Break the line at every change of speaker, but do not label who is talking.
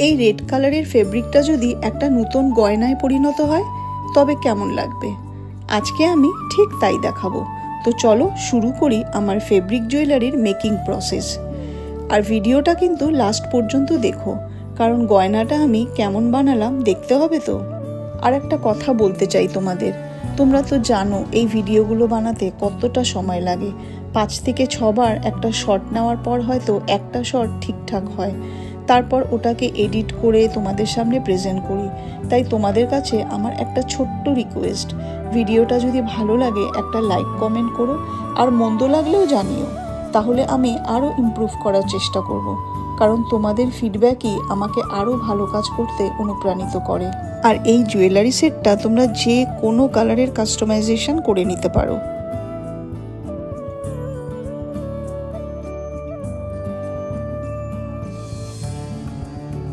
এই রেড কালারের ফেব্রিকটা যদি একটা নতুন গয়নায় পরিণত হয় তবে কেমন লাগবে। আজকে আমি ঠিক তাই দেখাবো। তো চলো শুরু করি আমার ফেব্রিক জুয়েলারির মেকিং প্রসেস। আর ভিডিওটা কিন্তু লাস্ট পর্যন্ত দেখো, কারণ গয়নাটা আমি কেমন বানালাম দেখতে হবে তো। আর একটা কথা বলতে চাই তোমাদের, তোমরা তো জানো এই ভিডিওগুলো বানাতে কতটা সময় লাগে। 5 থেকে 6 বার একটা শট নেওয়ার পর হয়তো একটা শট ঠিকঠাক হয়, তারপর ওটাকে এডিট করে তোমাদের সামনে প্রেজেন্ট করি। তাই তোমাদের কাছে আমার একটা ছোট্ট রিকোয়েস্ট, ভিডিওটা যদি ভালো লাগে একটা লাইক কমেন্ট করো, আর মন্দ লাগলেও জানিও, তাহলে আমি আরও ইমপ্রুভ করার চেষ্টা করব। কারণ তোমাদের ফিডব্যাকই আমাকে আরও ভালো কাজ করতে অনুপ্রাণিত করে। আর এই জুয়েলারি সেটটা তোমরা যে কোনো কালারের কাস্টমাইজেশন করে নিতে পারো।